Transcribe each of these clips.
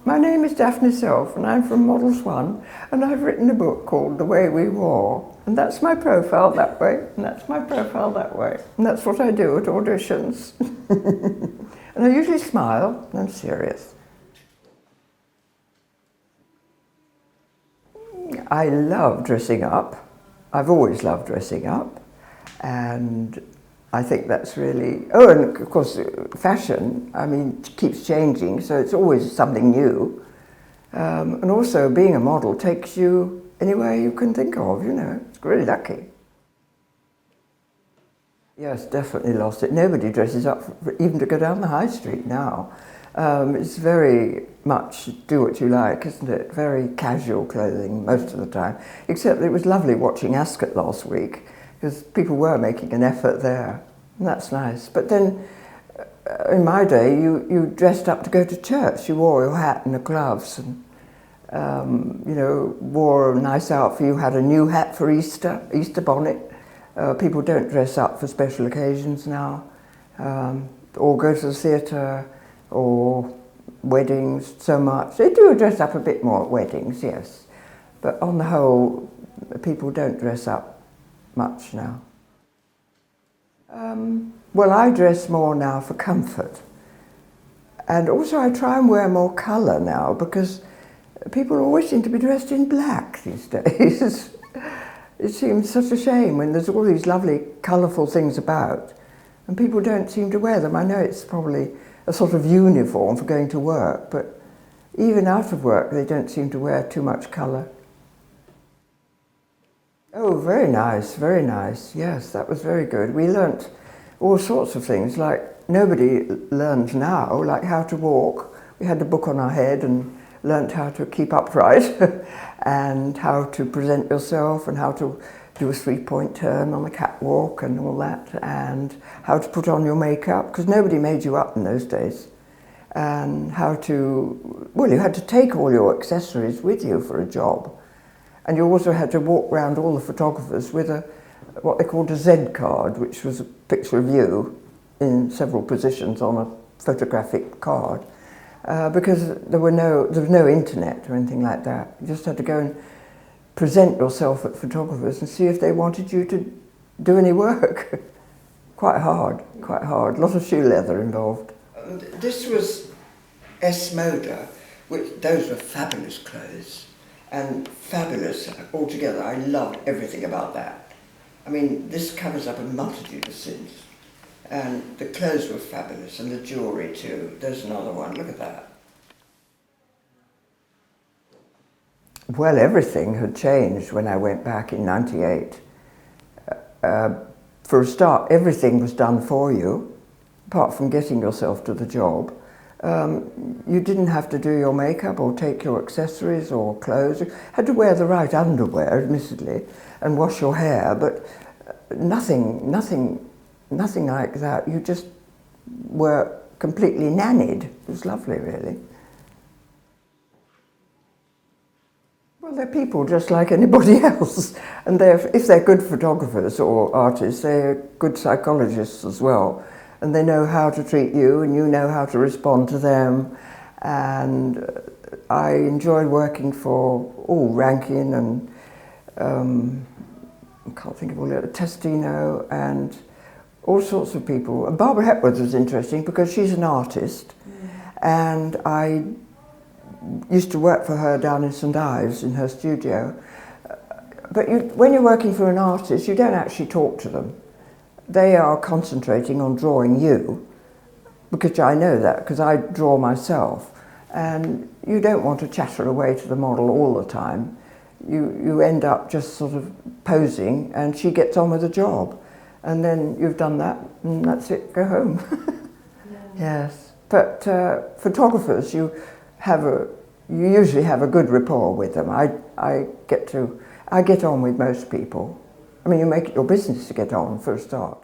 My name is Daphne Selfe and I'm from Models One, and I've written a book called The Way We Wore, and that's my profile that way, and that's my profile that way, and that's what I do at auditions. And I usually smile and I'm serious. I love dressing up. I've always loved dressing up, and I think that's really, oh, and of course fashion, I mean, keeps changing, so it's always something new. And also being a model takes you anywhere you can think of, you know, it's really lucky. Yes, definitely lost it. Nobody dresses up even to go down the high street now. It's very much do what you like, isn't it? Very casual clothing most of the time. Except it was lovely watching Ascot last week, because people were making an effort there, and that's nice. But then, in my day, you dressed up to go to church. You wore your hat and the gloves, and you know, wore a nice outfit. You had a new hat for Easter bonnet. People don't dress up for special occasions now, or go to the theatre, or weddings so much. They do dress up a bit more at weddings, yes, but on the whole, people don't dress up much now. Well, I dress more now for comfort, and also I try and wear more colour now, because people always seem to be dressed in black these days. It seems such a shame when there's all these lovely colourful things about and people don't seem to wear them. I know it's probably a sort of uniform for going to work, but even out of work they don't seem to wear too much colour. Oh, very nice, yes, that was very good. We learnt all sorts of things, like nobody learns now, like how to walk. We had the book on our head and learnt how to keep upright and how to present yourself and how to do a three-point turn on the catwalk and all that, and how to put on your makeup, because nobody made you up in those days, and how to, well, you had to take all your accessories with you for a job, and you also had to walk around all the photographers with what they called a Z card, which was a picture of you in several positions on a photographic card. Because there was no internet or anything like that. You just had to go and present yourself at photographers and see if they wanted you to do any work. Quite hard. A lot of shoe leather involved. This was S. Moda, those were fabulous clothes, and fabulous altogether. I loved everything about that. I mean, this covers up a multitude of sins. And the clothes were fabulous, and the jewellery too. There's another one, look at that. Well, everything had changed when I went back in '98. For a start, everything was done for you, apart from getting yourself to the job. You didn't have to do your makeup or take your accessories or clothes. You had to wear the right underwear, admittedly, and wash your hair, but nothing like that. You just were completely nannied. It was lovely, really. Well, they're people just like anybody else. And if they're good photographers or artists, they're good psychologists as well. And they know how to treat you, and you know how to respond to them. And I enjoyed working for Rankin and I can't think of all the other, Testino, and all sorts of people. And Barbara Hepworth was interesting because she's an artist, and I used to work for her down in St Ives in her studio. But when you're working for an artist, you don't actually talk to them. They are concentrating on drawing you, because I know that, because I draw myself. And you don't want to chatter away to the model all the time. You end up just sort of posing, and she gets on with the job. And then you've done that, and that's it, go home. Yes. But photographers, you usually have a good rapport with them. I get on with most people. I mean, you make it your business to get on for a start.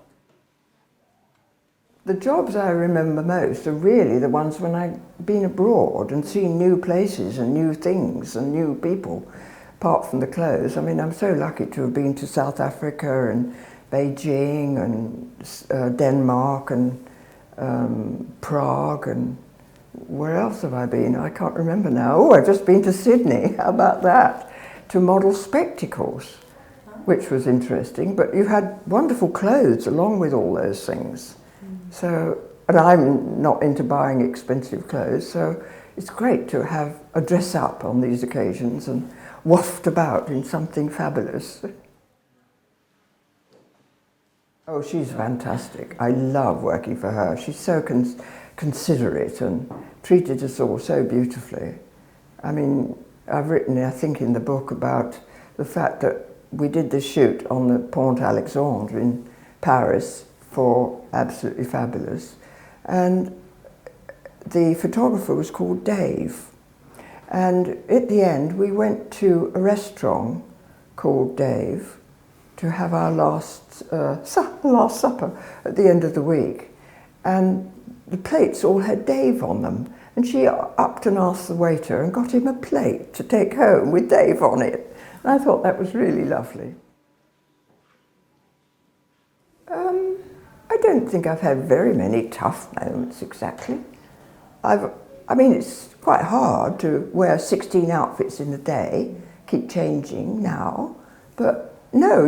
The jobs I remember most are really the ones when I've been abroad and seen new places and new things and new people, apart from the clothes. I mean, I'm so lucky to have been to South Africa and Beijing and Denmark and Prague and where else have I been? I can't remember now. Oh, I've just been to Sydney. How about that? To model spectacles, which was interesting. But you had wonderful clothes along with all those things. So, and I'm not into buying expensive clothes, so it's great to have a dress up on these occasions and waft about in something fabulous. Oh, she's fantastic. I love working for her. She's so considerate and treated us all so beautifully. I mean, I've written, I think, in the book about the fact that we did this shoot on the Pont Alexandre in Paris for Absolutely Fabulous. And the photographer was called Dave. And at the end, we went to a restaurant called Dave to have our last supper at the end of the week. And the plates all had Dave on them. And she upped and asked the waiter and got him a plate to take home with Dave on it. And I thought that was really lovely. I don't think I've had very many tough moments exactly. I mean, it's quite hard to wear 16 outfits in a day, keep changing now, but no,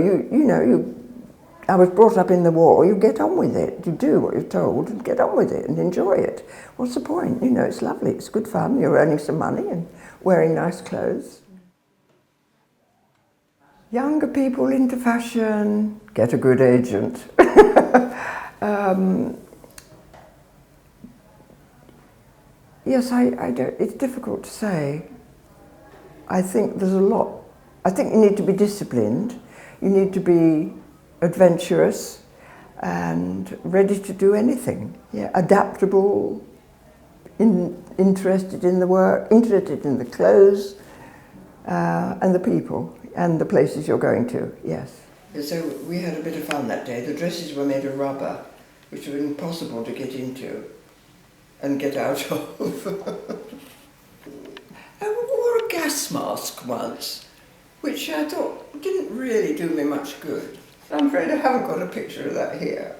I was brought up in the war, you get on with it, you do what you're told and get on with it and enjoy it. What's the point? You know, it's lovely, it's good fun, you're earning some money and wearing nice clothes. Younger people into fashion, get a good agent. Yes, I don't, it's difficult to say. I think there's a lot. I think you need to be disciplined, you need to be adventurous and ready to do anything. Yeah, adaptable, interested in the work, interested in the clothes and the people and the places you're going to, yes. So we had a bit of fun that day. The dresses were made of rubber, which were impossible to get into and get out of. I wore a gas mask once, which I thought didn't really do me much good. I'm afraid I haven't got a picture of that here.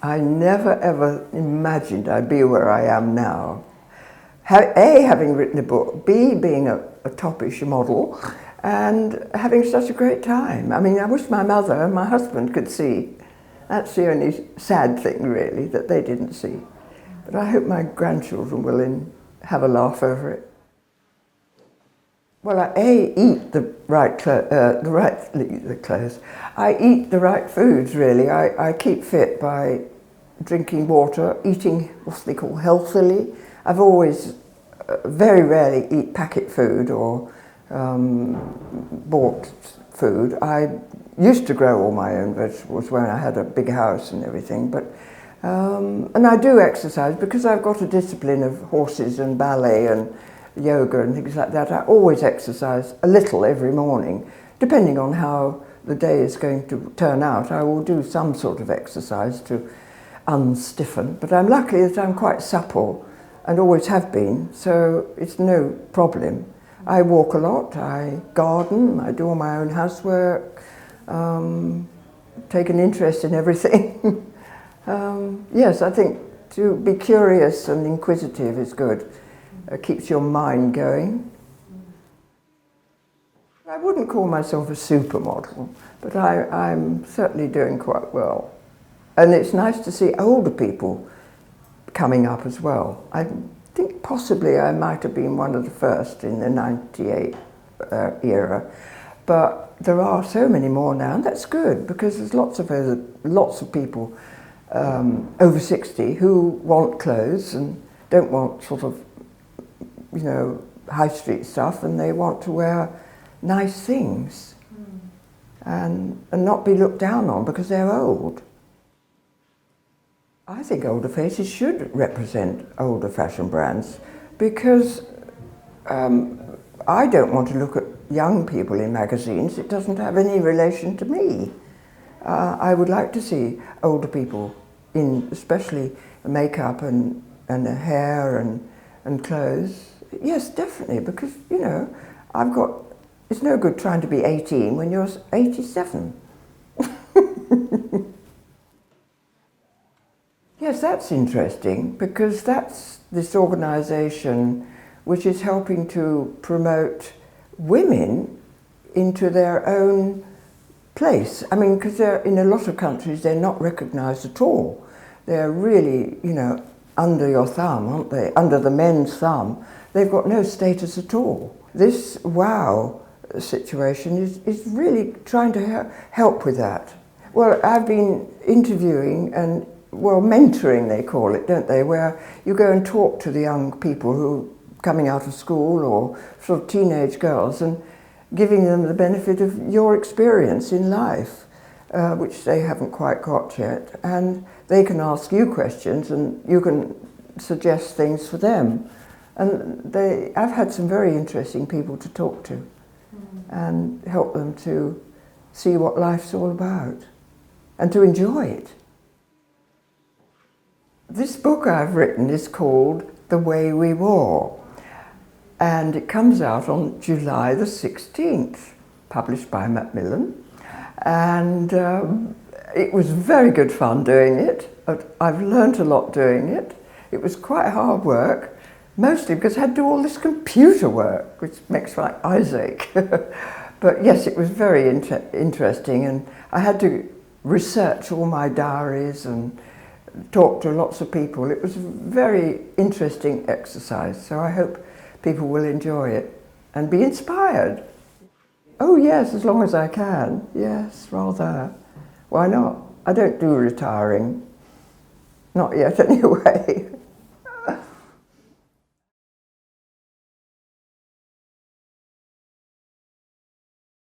I never ever imagined I'd be where I am now. A, having written a book, B, being a toppish model, and having such a great time. I mean, I wish my mother and my husband could see. That's the only sad thing, really, that they didn't see. But I hope my grandchildren will have a laugh over it. Well, I eat the right clothes. I eat the right foods, really. I keep fit by drinking water, eating what they call healthily. I've always, very rarely eat packet food or bought food. I used to grow all my own vegetables when I had a big house and everything, but and I do exercise because I've got a discipline of horses and ballet and yoga and things like that. I always exercise a little every morning. Depending on how the day is going to turn out, I will do some sort of exercise to unstiffen. But I'm lucky that I'm quite supple and always have been, so it's no problem. I walk a lot, I garden, I do all my own housework, take an interest in everything. Yes, I think to be curious and inquisitive is good. It keeps your mind going. I wouldn't call myself a supermodel, but I'm certainly doing quite well. And it's nice to see older people coming up as well. I think possibly I might have been one of the first in the 98 era, but there are so many more now, and that's good because there's lots of people over 60 who want clothes and don't want sort of, you know, high street stuff, and they want to wear nice things and not be looked down on because they're old. I think older faces should represent older fashion brands because I don't want to look at young people in magazines. It doesn't have any relation to me. I would like to see older people in especially makeup and hair and clothes. Yes, definitely, because, you know, it's no good trying to be 18 when you're 87. Yes, yes, that's interesting, because that's this organisation which is helping to promote women into their own place. I mean, because in a lot of countries they're not recognised at all. They're really, you know, under your thumb, aren't they? Under the men's thumb. They've got no status at all. This WOW situation is really trying to help with that. Well, I've been interviewing and, well, mentoring they call it, don't they, where you go and talk to the young people who are coming out of school, or sort of teenage girls, and giving them the benefit of your experience in life, which they haven't quite got yet. And they can ask you questions and you can suggest things for them. And I've had some very interesting people to talk to and help them to see what life's all about and to enjoy it. This book I've written is called The Way We Wore, and it comes out on July the 16th, published by Macmillan. And it was very good fun doing it. I've learnt a lot doing it. It was quite hard work, mostly because I had to do all this computer work, which makes my eyes ache. But yes, it was very interesting, and I had to research all my diaries and talk to lots of people. It was a very interesting exercise, so I hope people will enjoy it and be inspired. Oh yes, as long as I can. Yes, rather. Why not? I don't do retiring. Not yet anyway.